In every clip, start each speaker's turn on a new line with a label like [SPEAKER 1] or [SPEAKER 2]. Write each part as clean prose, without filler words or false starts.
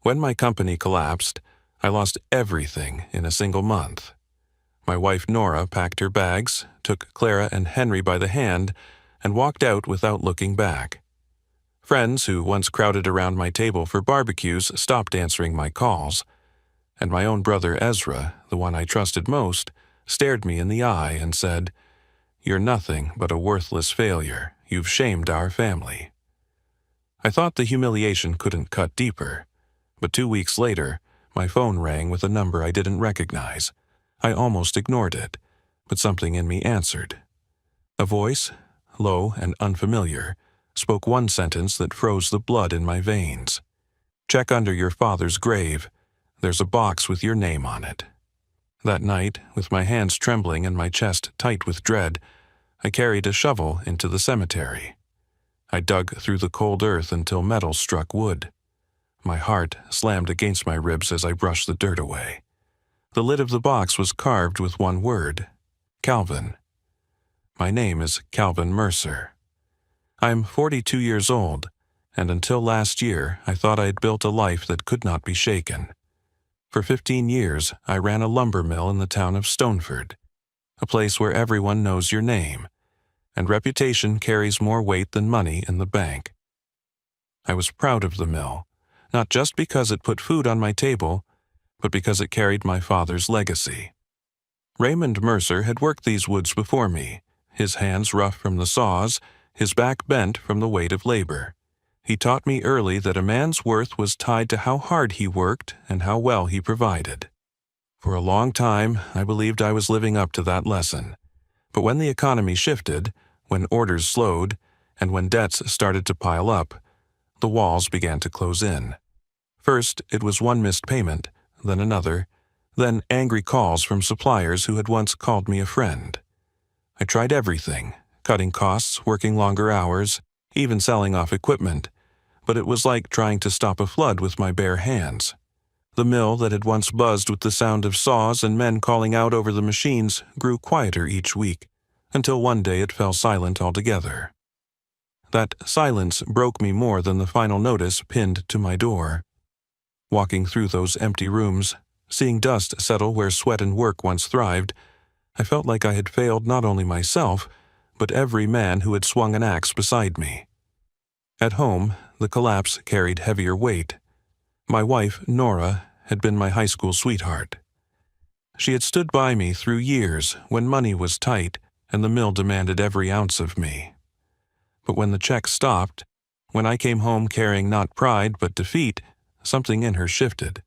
[SPEAKER 1] When my company collapsed, I lost everything in a single month. My wife Nora packed her bags, took Clara and Henry by the hand, and walked out without looking back. Friends who once crowded around my table for barbecues stopped answering my calls, and my own brother Ezra, the one I trusted most, stared me in the eye and said, "You're nothing but a worthless failure. You've shamed our family." I thought the humiliation couldn't cut deeper, but 2 weeks later, my phone rang with a number I didn't recognize. I almost ignored it, but something in me answered. A voice, low and unfamiliar, spoke one sentence that froze the blood in my veins. "Check under your father's grave. There's a box with your name on it." That night, with my hands trembling and my chest tight with dread, I carried a shovel into the cemetery. I dug through the cold earth until metal struck wood. My heart slammed against my ribs as I brushed the dirt away. The lid of the box was carved with one word: Calvin. My name is Calvin Mercer. I'm 42 years old, and until last year I thought I had built a life that could not be shaken. For 15 years, I ran a lumber mill in the town of Stoneford, a place where everyone knows your name, and reputation carries more weight than money in the bank. I was proud of the mill, not just because it put food on my table, but because it carried my father's legacy. Raymond Mercer had worked these woods before me, his hands rough from the saws, his back bent from the weight of labor. He taught me early that a man's worth was tied to how hard he worked and how well he provided. For a long time, I believed I was living up to that lesson. But when the economy shifted, when orders slowed, and when debts started to pile up, the walls began to close in. First, it was one missed payment, then another, then angry calls from suppliers who had once called me a friend. I tried everything, cutting costs, working longer hours, even selling off equipment, but it was like trying to stop a flood with my bare hands. The mill that had once buzzed with the sound of saws and men calling out over the machines grew quieter each week, until one day it fell silent altogether. That silence broke me more than the final notice pinned to my door. Walking through those empty rooms, seeing dust settle where sweat and work once thrived, I felt like I had failed not only myself, but every man who had swung an axe beside me. At home, the collapse carried heavier weight. My wife, Nora, had been my high school sweetheart. She had stood by me through years when money was tight and the mill demanded every ounce of me. But when the check stopped, when I came home carrying not pride but defeat, something in her shifted.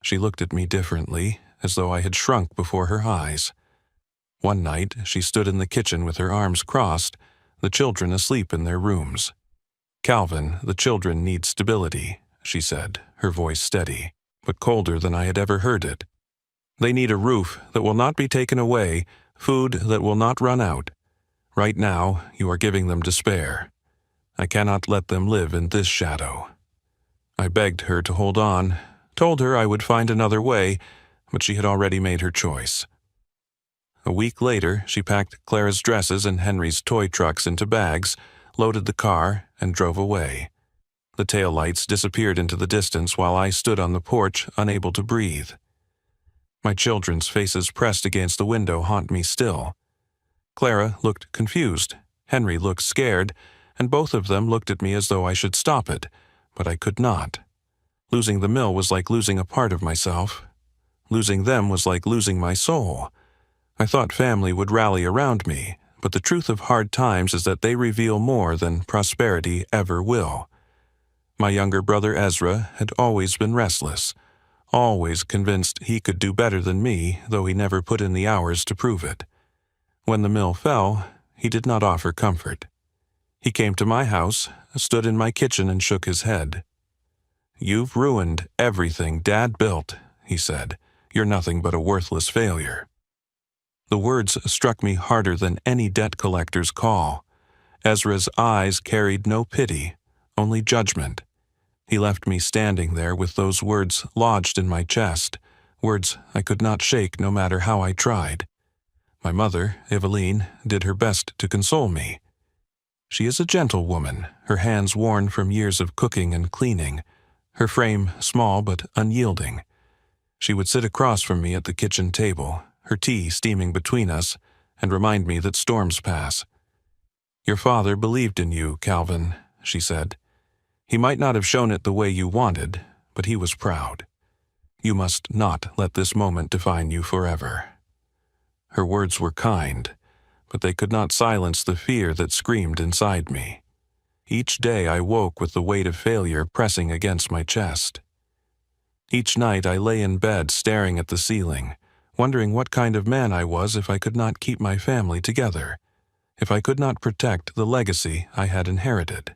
[SPEAKER 1] She looked at me differently, as though I had shrunk before her eyes. One night, she stood in the kitchen with her arms crossed, the children asleep in their rooms. "Calvin, the children need stability," she said, her voice steady, but colder than I had ever heard it. "They need a roof that will not be taken away, food that will not run out. Right now, you are giving them despair. I cannot let them live in this shadow." I begged her to hold on, told her I would find another way, but she had already made her choice. A week later, she packed Clara's dresses and Henry's toy trucks into bags, loaded the car, and drove away. The taillights disappeared into the distance while I stood on the porch, unable to breathe. My children's faces pressed against the window haunt me still. Clara looked confused, Henry looked scared, and both of them looked at me as though I should stop it, but I could not. Losing the mill was like losing a part of myself. Losing them was like losing my soul. I thought family would rally around me, but the truth of hard times is that they reveal more than prosperity ever will. My younger brother Ezra had always been restless, always convinced he could do better than me, though he never put in the hours to prove it. When the mill fell, he did not offer comfort. He came to my house, stood in my kitchen and shook his head. "You've ruined everything Dad built," he said. "You're nothing but a worthless failure." The words struck me harder than any debt collector's call. Ezra's eyes carried no pity, only judgment. He left me standing there with those words lodged in my chest, words I could not shake no matter how I tried. My mother, Eveline, did her best to console me. She is a gentle woman, her hands worn from years of cooking and cleaning, her frame small but unyielding. She would sit across from me at the kitchen table, her tea steaming between us, and remind me that storms pass. "Your father believed in you, Calvin," she said. "He might not have shown it the way you wanted, but he was proud. You must not let this moment define you forever." Her words were kind, but they could not silence the fear that screamed inside me. Each day I woke with the weight of failure pressing against my chest. Each night I lay in bed staring at the ceiling, wondering what kind of man I was if I could not keep my family together, if I could not protect the legacy I had inherited.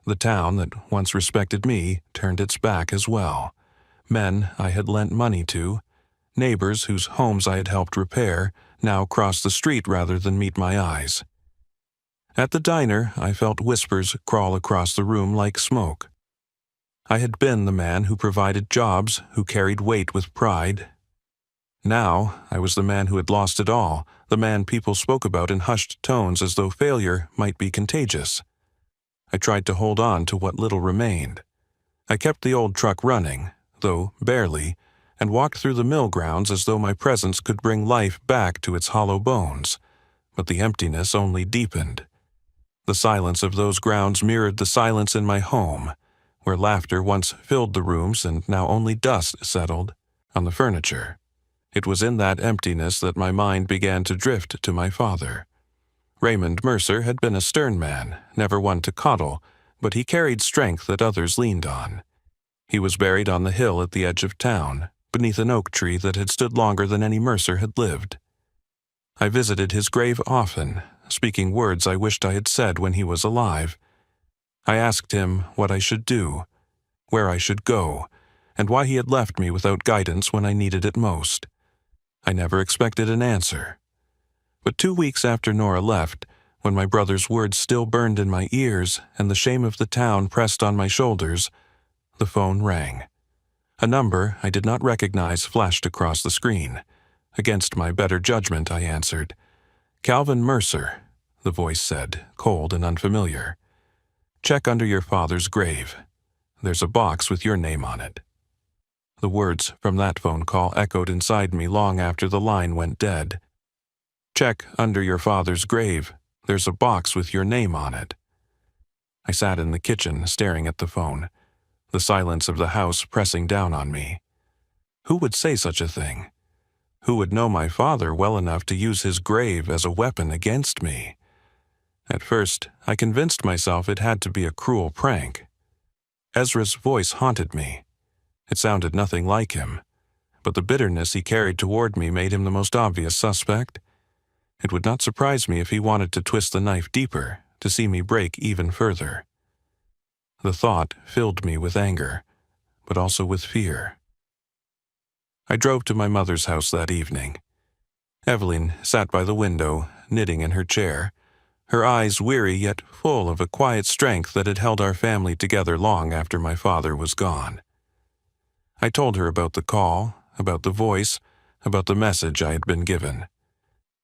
[SPEAKER 1] The town that once respected me turned its back as well. Men I had lent money to, neighbors whose homes I had helped repair, now crossed the street rather than meet my eyes. At the diner, I felt whispers crawl across the room like smoke. I had been the man who provided jobs, who carried weight with pride. Now, I was the man who had lost it all, the man people spoke about in hushed tones as though failure might be contagious. I tried to hold on to what little remained. I kept the old truck running, though barely, and walked through the mill grounds as though my presence could bring life back to its hollow bones. But the emptiness only deepened. The silence of those grounds mirrored the silence in my home, where laughter once filled the rooms and now only dust settled on the furniture. It was in that emptiness that my mind began to drift to my father. Raymond Mercer had been a stern man, never one to coddle, but he carried strength that others leaned on. He was buried on the hill at the edge of town, beneath an oak tree that had stood longer than any Mercer had lived. I visited his grave often, speaking words I wished I had said when he was alive. I asked him what I should do, where I should go, and why he had left me without guidance when I needed it most. I never expected an answer. But 2 weeks after Nora left, when my brother's words still burned in my ears and the shame of the town pressed on my shoulders, the phone rang. A number I did not recognize flashed across the screen. Against my better judgment, I answered. "Calvin Mercer," the voice said, cold and unfamiliar. "Check under your father's grave. There's a box with your name on it." The words from that phone call echoed inside me long after the line went dead. "Check under your father's grave. There's a box with your name on it." I sat in the kitchen staring at the phone, the silence of the house pressing down on me. Who would say such a thing? Who would know my father well enough to use his grave as a weapon against me? At first, I convinced myself it had to be a cruel prank. Ezra's voice haunted me. It sounded nothing like him, but the bitterness he carried toward me made him the most obvious suspect. It would not surprise me if he wanted to twist the knife deeper, to see me break even further. The thought filled me with anger, but also with fear. I drove to my mother's house that evening. Evelyn sat by the window, knitting in her chair, her eyes weary yet full of a quiet strength that had held our family together long after my father was gone. I told her about the call, about the voice, about the message I had been given.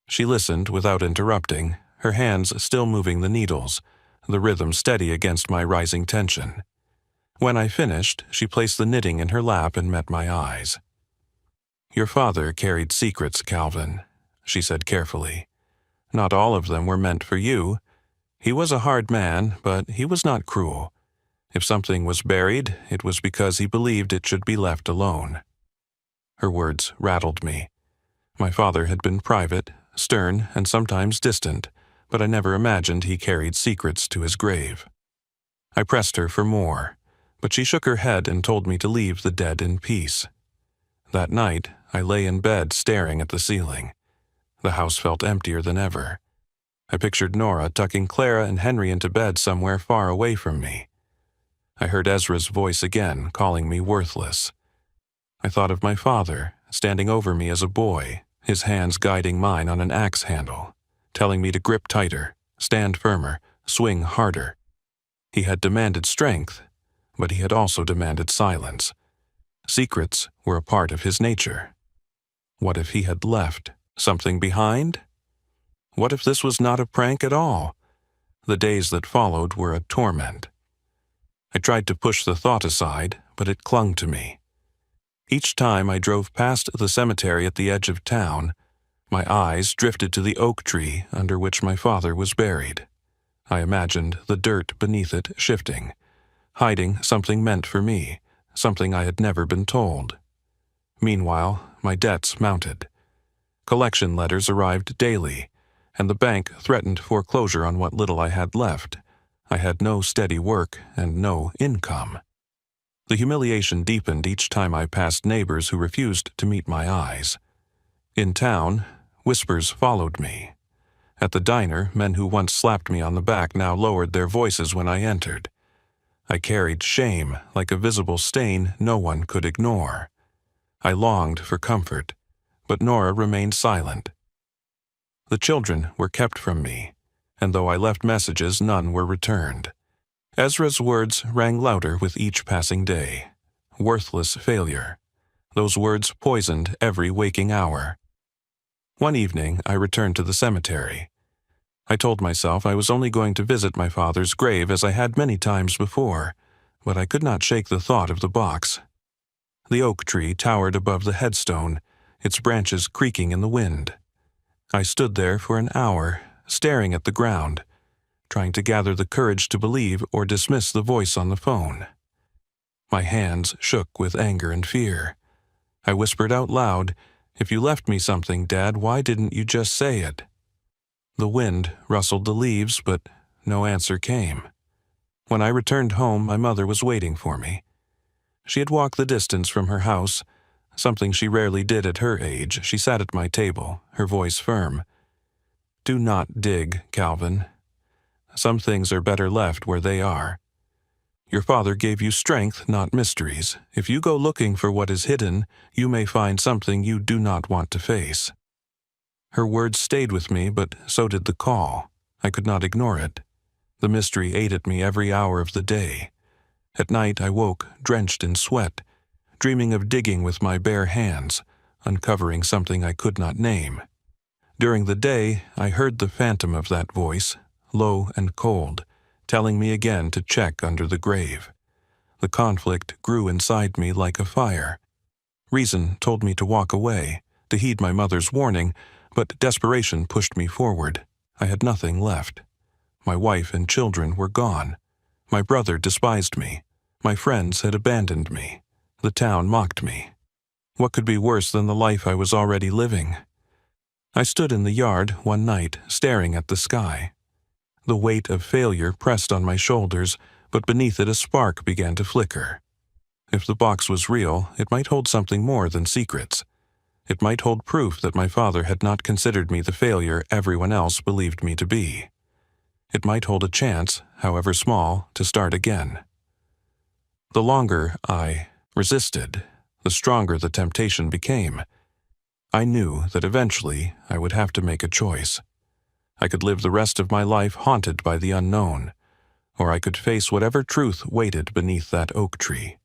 [SPEAKER 1] She listened without interrupting, her hands still moving the needles, the rhythm steady against my rising tension. When I finished, she placed the knitting in her lap and met my eyes. "Your father carried secrets, Calvin," she said carefully. "Not all of them were meant for you. He was a hard man, but he was not cruel. If something was buried, it was because he believed it should be left alone." Her words rattled me. My father had been private, stern, and sometimes distant, but I never imagined he carried secrets to his grave. I pressed her for more, but she shook her head and told me to leave the dead in peace. That night, I lay in bed staring at the ceiling. The house felt emptier than ever. I pictured Nora tucking Clara and Henry into bed somewhere far away from me. I heard Ezra's voice again, calling me worthless. I thought of my father, standing over me as a boy, his hands guiding mine on an axe handle, telling me to grip tighter, stand firmer, swing harder. He had demanded strength, but he had also demanded silence. Secrets were a part of his nature. What if he had left something behind? What if this was not a prank at all? The days that followed were a torment. I tried to push the thought aside, but it clung to me. Each time I drove past the cemetery at the edge of town, my eyes drifted to the oak tree under which my father was buried. I imagined the dirt beneath it shifting, hiding something meant for me, something I had never been told. Meanwhile, my debts mounted. Collection letters arrived daily, and the bank threatened foreclosure on what little I had left. I had no steady work and no income. The humiliation deepened each time I passed neighbors who refused to meet my eyes. In town, whispers followed me. At the diner, men who once slapped me on the back now lowered their voices when I entered. I carried shame like a visible stain no one could ignore. I longed for comfort, but Nora remained silent. The children were kept from me, and though I left messages, none were returned. Ezra's words rang louder with each passing day. Worthless failure. Those words poisoned every waking hour. One evening, I returned to the cemetery. I told myself I was only going to visit my father's grave as I had many times before, but I could not shake the thought of the box. The oak tree towered above the headstone, its branches creaking in the wind. I stood there for an hour, staring at the ground, trying to gather the courage to believe or dismiss the voice on the phone. My hands shook with anger and fear. I whispered out loud, "If you left me something, Dad, why didn't you just say it?" The wind rustled the leaves, but no answer came. When I returned home, my mother was waiting for me. She had walked the distance from her house, something she rarely did at her age. She sat at my table, her voice firm. "Do not dig, Calvin. Some things are better left where they are. Your father gave you strength, not mysteries. If you go looking for what is hidden, you may find something you do not want to face." Her words stayed with me, but so did the call. I could not ignore it. The mystery ate at me every hour of the day. At night I woke, drenched in sweat, dreaming of digging with my bare hands, uncovering something I could not name. During the day, I heard the phantom of that voice, low and cold, telling me again to check under the grave. The conflict grew inside me like a fire. Reason told me to walk away, to heed my mother's warning, but desperation pushed me forward. I had nothing left. My wife and children were gone. My brother despised me. My friends had abandoned me. The town mocked me. What could be worse than the life I was already living? I stood in the yard one night, staring at the sky. The weight of failure pressed on my shoulders, but beneath it a spark began to flicker. If the box was real, it might hold something more than secrets. It might hold proof that my father had not considered me the failure everyone else believed me to be. It might hold a chance, however small, to start again. The longer I resisted, the stronger the temptation became. I knew that eventually I would have to make a choice. I could live the rest of my life haunted by the unknown, or I could face whatever truth waited beneath that oak tree.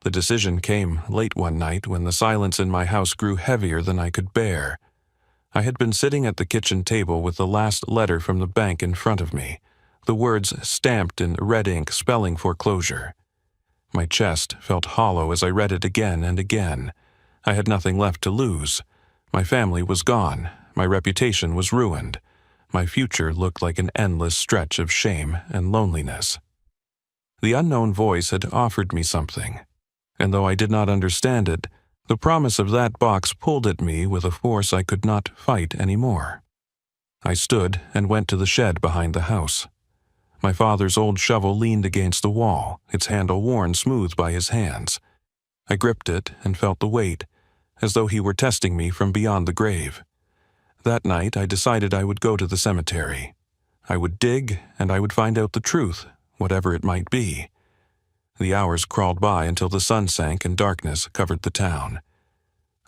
[SPEAKER 1] The decision came late one night when the silence in my house grew heavier than I could bear. I had been sitting at the kitchen table with the last letter from the bank in front of me, the words stamped in red ink spelling foreclosure. My chest felt hollow as I read it again and again. I had nothing left to lose. My family was gone. My reputation was ruined. My future looked like an endless stretch of shame and loneliness. The unknown voice had offered me something, and though I did not understand it, the promise of that box pulled at me with a force I could not fight anymore. I stood and went to the shed behind the house. My father's old shovel leaned against the wall, its handle worn smooth by his hands. I gripped it and felt the weight, as though he were testing me from beyond the grave. That night I decided I would go to the cemetery. I would dig, and I would find out the truth, whatever it might be. The hours crawled by until the sun sank and darkness covered the town.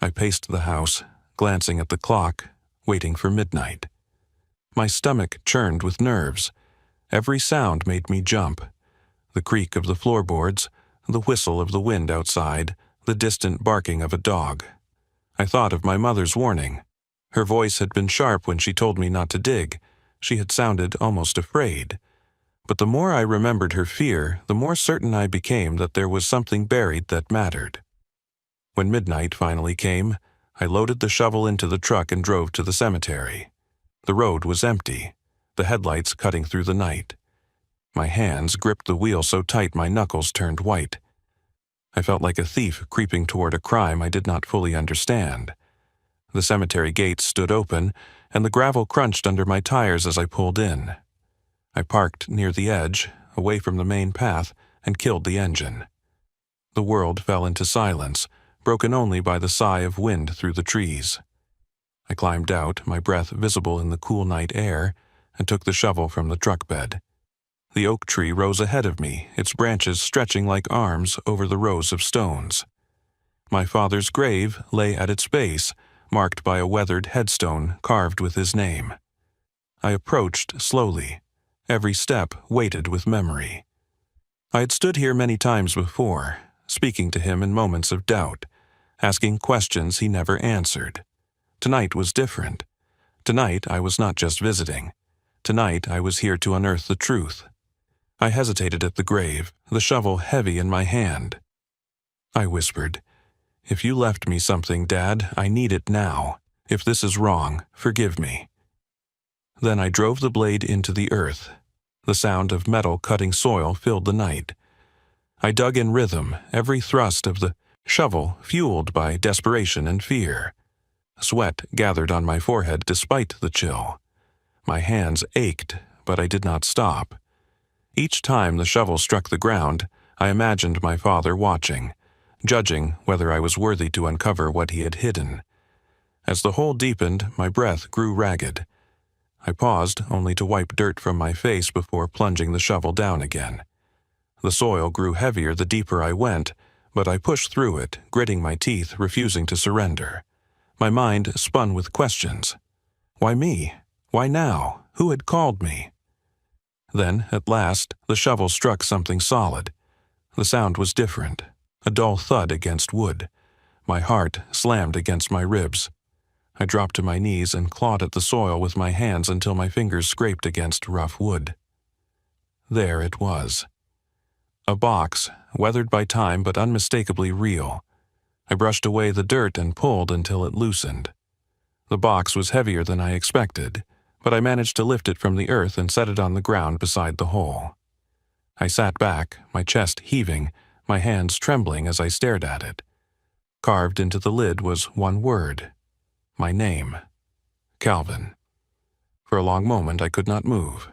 [SPEAKER 1] I paced the house, glancing at the clock, waiting for midnight. My stomach churned with nerves. Every sound made me jump. The creak of the floorboards, the whistle of the wind outside, the distant barking of a dog. I thought of my mother's warning. Her voice had been sharp when she told me not to dig. She had sounded almost afraid. But the more I remembered her fear, the more certain I became that there was something buried that mattered. When midnight finally came, I loaded the shovel into the truck and drove to the cemetery. The road was empty, the headlights cutting through the night. My hands gripped the wheel so tight my knuckles turned white. I felt like a thief creeping toward a crime I did not fully understand. The cemetery gates stood open, and the gravel crunched under my tires as I pulled in. I parked near the edge, away from the main path, and killed the engine. The world fell into silence, broken only by the sigh of wind through the trees. I climbed out, my breath visible in the cool night air, and took the shovel from the truck bed. The oak tree rose ahead of me, its branches stretching like arms over the rows of stones. My father's grave lay at its base, marked by a weathered headstone carved with his name. I approached slowly, every step weighted with memory. I had stood here many times before, speaking to him in moments of doubt, asking questions he never answered. Tonight was different. Tonight I was not just visiting. Tonight I was here to unearth the truth. I hesitated at the grave, the shovel heavy in my hand. I whispered, "If you left me something, Dad, I need it now. If this is wrong, forgive me." Then I drove the blade into the earth. The sound of metal cutting soil filled the night. I dug in rhythm, every thrust of the shovel fueled by desperation and fear. Sweat gathered on my forehead despite the chill. My hands ached, but I did not stop. Each time the shovel struck the ground, I imagined my father watching, judging whether I was worthy to uncover what he had hidden. As the hole deepened, my breath grew ragged. I paused only to wipe dirt from my face before plunging the shovel down again. The soil grew heavier the deeper I went, but I pushed through it, gritting my teeth, refusing to surrender. My mind spun with questions. Why me? Why now? Who had called me? Then, at last, the shovel struck something solid. The sound was different, a dull thud against wood. My heart slammed against my ribs. I dropped to my knees and clawed at the soil with my hands until my fingers scraped against rough wood. There it was. A box, weathered by time but unmistakably real. I brushed away the dirt and pulled until it loosened. The box was heavier than I expected, but I managed to lift it from the earth and set it on the ground beside the hole. I sat back, my chest heaving, my hands trembling as I stared at it. Carved into the lid was one word. My name. Calvin. For a long moment I could not move.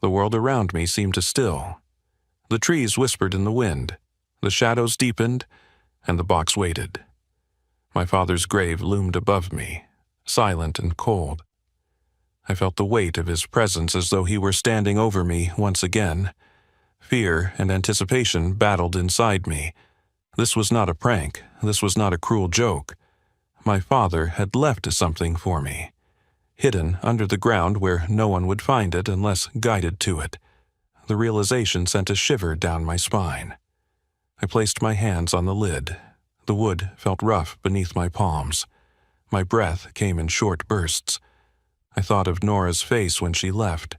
[SPEAKER 1] The world around me seemed to still. The trees whispered in the wind, the shadows deepened, and the box waited. My father's grave loomed above me, silent and cold. I felt the weight of his presence as though he were standing over me once again. Fear and anticipation battled inside me. This was not a prank. This was not a cruel joke. My father had left something for me, hidden under the ground where no one would find it unless guided to it. The realization sent a shiver down my spine. I placed my hands on the lid. The wood felt rough beneath my palms. My breath came in short bursts. I thought of Nora's face when she left,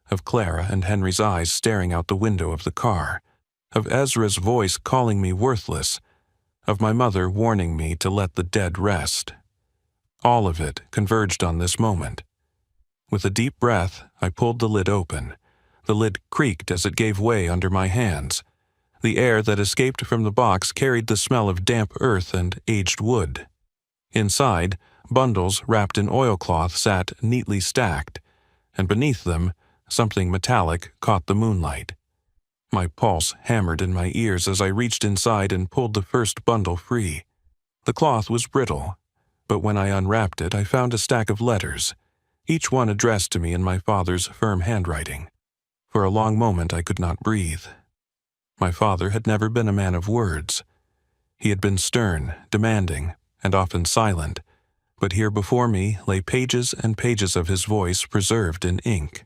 [SPEAKER 1] of Clara and Henry's eyes staring out the window of the car, of Ezra's voice calling me worthless, of my mother warning me to let the dead rest. All of it converged on this moment. With a deep breath, I pulled the lid open. The lid creaked as it gave way under my hands. The air that escaped from the box carried the smell of damp earth and aged wood. Inside, bundles wrapped in oilcloth sat neatly stacked, and beneath them, something metallic caught the moonlight. My pulse hammered in my ears as I reached inside and pulled the first bundle free. The cloth was brittle, but when I unwrapped it, I found a stack of letters, each one addressed to me in my father's firm handwriting. For a long moment I could not breathe. My father had never been a man of words. He had been stern, demanding, and often silent, but here before me lay pages and pages of his voice preserved in ink.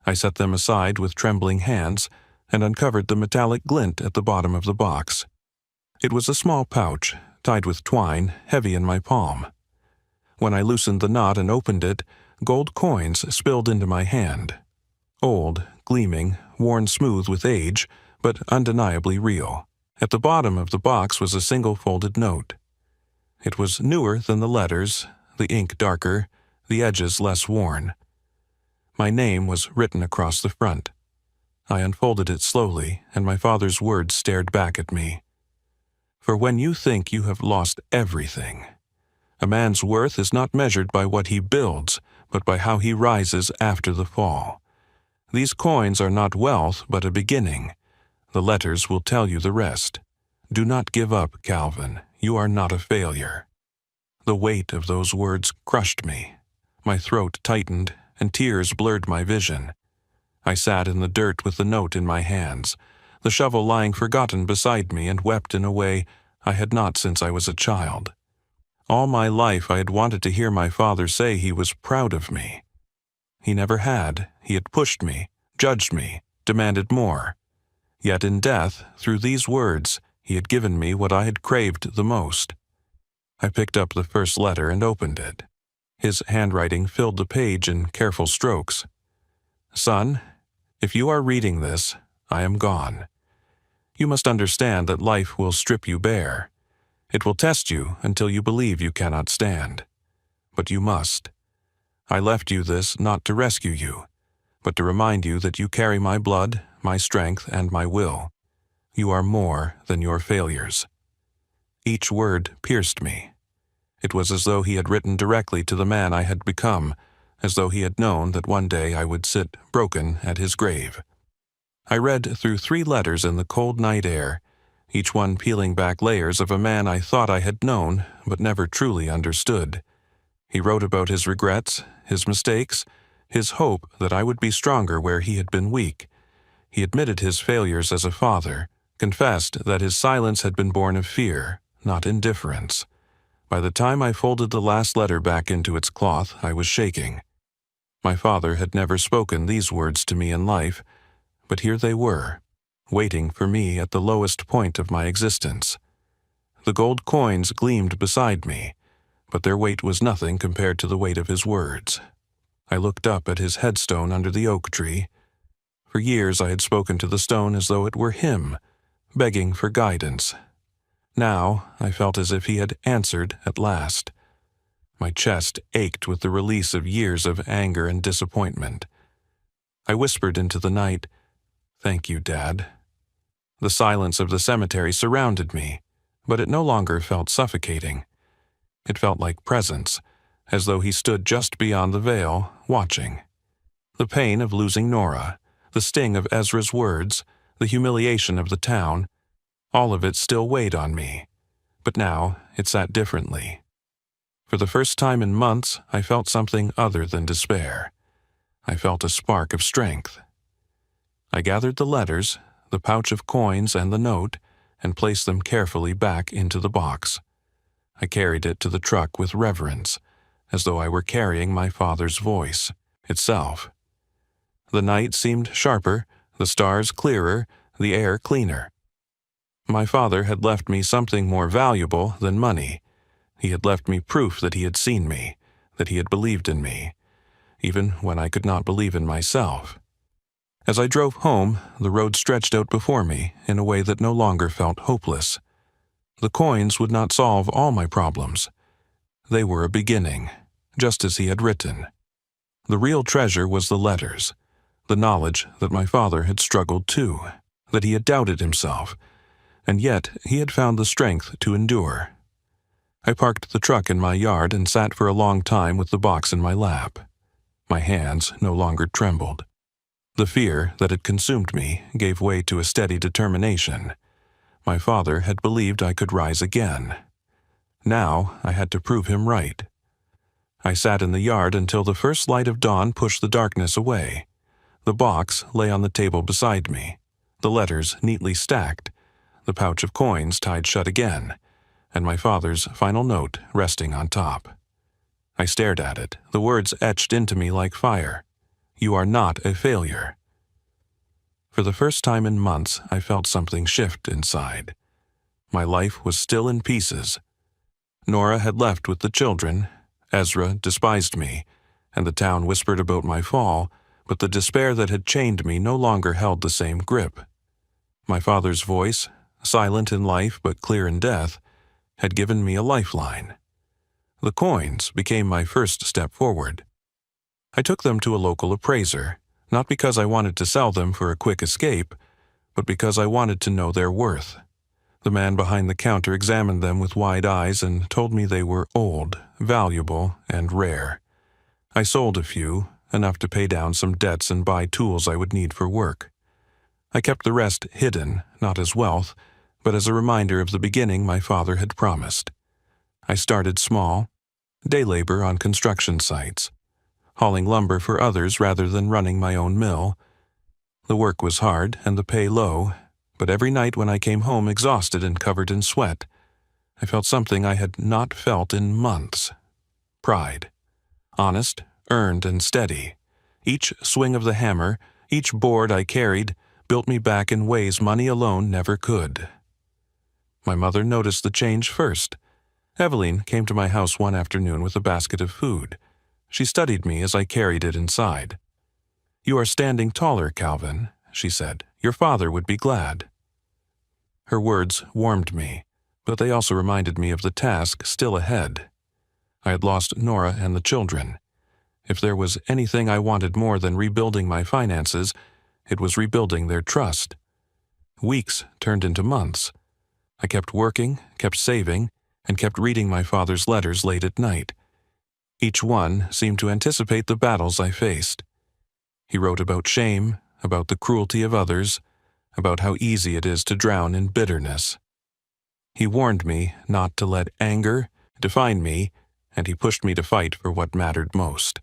[SPEAKER 1] I set them aside with trembling hands and uncovered the metallic glint at the bottom of the box. It was a small pouch, tied with twine, heavy in my palm. When I loosened the knot and opened it, gold coins spilled into my hand. Old, gleaming, worn smooth with age, but undeniably real. At the bottom of the box was a single folded note. It was newer than the letters, the ink darker, the edges less worn. My name was written across the front. I unfolded it slowly, and my father's words stared back at me. For when you think you have lost everything, a man's worth is not measured by what he builds, but by how he rises after the fall. These coins are not wealth, but a beginning. The letters will tell you the rest. Do not give up, Calvin. You are not a failure. The weight of those words crushed me. My throat tightened, and tears blurred my vision. I sat in the dirt with the note in my hands, the shovel lying forgotten beside me, and wept in a way I had not since I was a child. All my life I had wanted to hear my father say he was proud of me. He never had. He had pushed me, judged me, demanded more. Yet in death, through these words, he had given me what I had craved the most. I picked up the first letter and opened it. His handwriting filled the page in careful strokes. Son, if you are reading this, I am gone. You must understand that life will strip you bare. It will test you until you believe you cannot stand. But you must. I left you this not to rescue you, but to remind you that you carry my blood, my strength, and my will. You are more than your failures. Each word pierced me. It was as though he had written directly to the man I had become, as though he had known that one day I would sit broken at his grave. I read through 3 letters in the cold night air, each one peeling back layers of a man I thought I had known but never truly understood. He wrote about his regrets, his mistakes, his hope that I would be stronger where he had been weak. He admitted his failures as a father, confessed that his silence had been born of fear, not indifference. By the time I folded the last letter back into its cloth, I was shaking. My father had never spoken these words to me in life, but here they were, waiting for me at the lowest point of my existence. The gold coins gleamed beside me, but their weight was nothing compared to the weight of his words. I looked up at his headstone under the oak tree. For years I had spoken to the stone as though it were him, begging for guidance. Now I felt as if he had answered at last. My chest ached with the release of years of anger and disappointment. I whispered into the night, "Thank you, Dad." The silence of the cemetery surrounded me, but it no longer felt suffocating. It felt like presence, as though he stood just beyond the veil, watching. The pain of losing Nora, the sting of Ezra's words, the humiliation of the town, all of it still weighed on me, but now it sat differently. For the first time in months, I felt something other than despair. I felt a spark of strength. I gathered the letters, the pouch of coins and the note, and placed them carefully back into the box. I carried it to the truck with reverence, as though I were carrying my father's voice itself. The night seemed sharper, the stars clearer, the air cleaner. My father had left me something more valuable than money. He had left me proof that he had seen me, that he had believed in me, even when I could not believe in myself. As I drove home, the road stretched out before me in a way that no longer felt hopeless. The coins would not solve all my problems. They were a beginning, just as he had written. The real treasure was the letters, the knowledge that my father had struggled too, that he had doubted himself, and yet he had found the strength to endure. I parked the truck in my yard and sat for a long time with the box in my lap. My hands no longer trembled. The fear that had consumed me gave way to a steady determination. My father had believed I could rise again. Now I had to prove him right. I sat in the yard until the first light of dawn pushed the darkness away. The box lay on the table beside me, the letters neatly stacked, the pouch of coins tied shut again, and my father's final note resting on top. I stared at it, the words etched into me like fire. You are not a failure. For the first time in months, I felt something shift inside. My life was still in pieces. Nora had left with the children, Ezra despised me, and the town whispered about my fall, but the despair that had chained me no longer held the same grip. My father's voice, silent in life but clear in death, had given me a lifeline. The coins became my first step forward. I took them to a local appraiser, not because I wanted to sell them for a quick escape, but because I wanted to know their worth. The man behind the counter examined them with wide eyes and told me they were old, valuable, and rare. I sold a few, enough to pay down some debts and buy tools I would need for work. I kept the rest hidden, not as wealth, but as a reminder of the beginning my father had promised. I started small, day labor on construction sites, hauling lumber for others rather than running my own mill. The work was hard and the pay low, but every night when I came home exhausted and covered in sweat, I felt something I had not felt in months. Pride. Honest, earned, and steady. Each swing of the hammer, each board I carried, built me back in ways money alone never could. My mother noticed the change first. Eveline came to my house one afternoon with a basket of food. She studied me as I carried it inside. "You are standing taller, Calvin," she said. "Your father would be glad." Her words warmed me, but they also reminded me of the task still ahead. I had lost Nora and the children. If there was anything I wanted more than rebuilding my finances, it was rebuilding their trust. Weeks turned into months. I kept working, kept saving, and kept reading my father's letters late at night. Each one seemed to anticipate the battles I faced. He wrote about shame, about the cruelty of others, about how easy it is to drown in bitterness. He warned me not to let anger define me, and he pushed me to fight for what mattered most.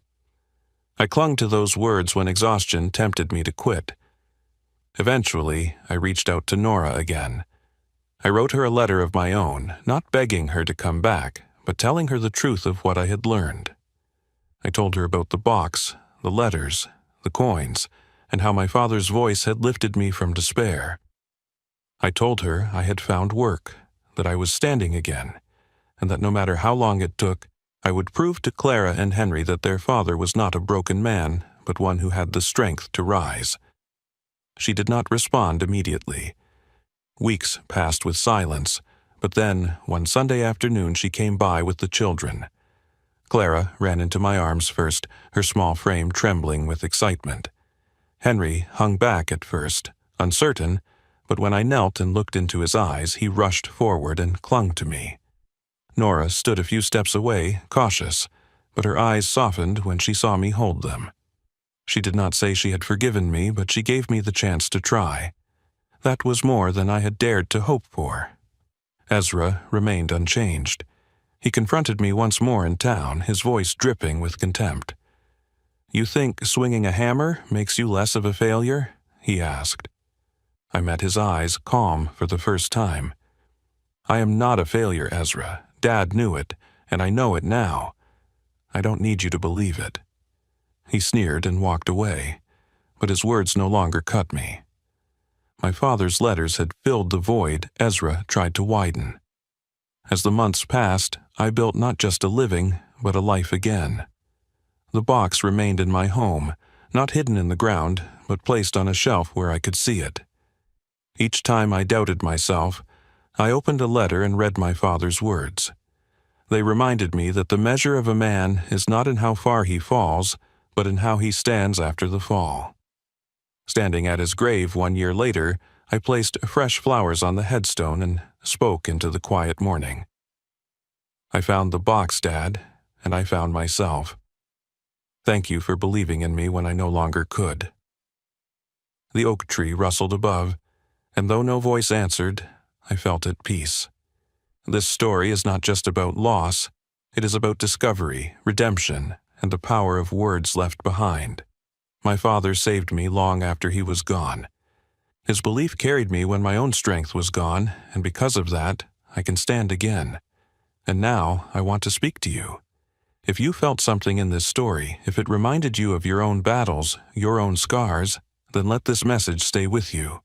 [SPEAKER 1] I clung to those words when exhaustion tempted me to quit. Eventually, I reached out to Nora again. I wrote her a letter of my own, not begging her to come back, but telling her the truth of what I had learned. I told her about the box, the letters, the coins, and how my father's voice had lifted me from despair. I told her I had found work, that I was standing again, and that no matter how long it took, I would prove to Clara and Henry that their father was not a broken man, but one who had the strength to rise. She did not respond immediately. Weeks passed with silence, but then, one Sunday afternoon, she came by with the children. Clara ran into my arms first, her small frame trembling with excitement. Henry hung back at first, uncertain, but when I knelt and looked into his eyes, he rushed forward and clung to me. Nora stood a few steps away, cautious, but her eyes softened when she saw me hold them. She did not say she had forgiven me, but she gave me the chance to try. That was more than I had dared to hope for. Ezra remained unchanged. He confronted me once more in town, his voice dripping with contempt. "You think swinging a hammer makes you less of a failure?" he asked. I met his eyes, calm for the first time. "I am not a failure, Ezra. Dad knew it, and I know it now. I don't need you to believe it." He sneered and walked away, but his words no longer cut me. My father's letters had filled the void Ezra tried to widen. As the months passed, I built not just a living, but a life again. The box remained in my home, not hidden in the ground, but placed on a shelf where I could see it. Each time I doubted myself, I opened a letter and read my father's words. They reminded me that the measure of a man is not in how far he falls, but in how he stands after the fall. Standing at his grave 1 year later, I placed fresh flowers on the headstone and spoke into the quiet morning. "I found the box, Dad, and I found myself. Thank you for believing in me when I no longer could." The oak tree rustled above, and though no voice answered, I felt at peace. This story is not just about loss, it is about discovery, redemption, and the power of words left behind. My father saved me long after he was gone. His belief carried me when my own strength was gone, and because of that, I can stand again. And now I want to speak to you. If you felt something in this story, if it reminded you of your own battles, your own scars, then let this message stay with you.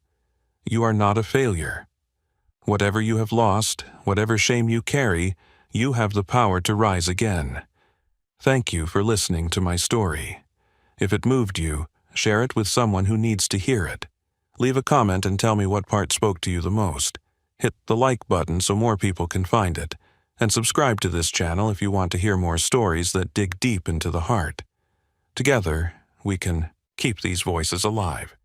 [SPEAKER 1] You are not a failure. Whatever you have lost, whatever shame you carry, you have the power to rise again. Thank you for listening to my story. If it moved you, share it with someone who needs to hear it. Leave a comment and tell me what part spoke to you the most. Hit the like button so more people can find it. And subscribe to this channel if you want to hear more stories that dig deep into the heart. Together, we can keep these voices alive.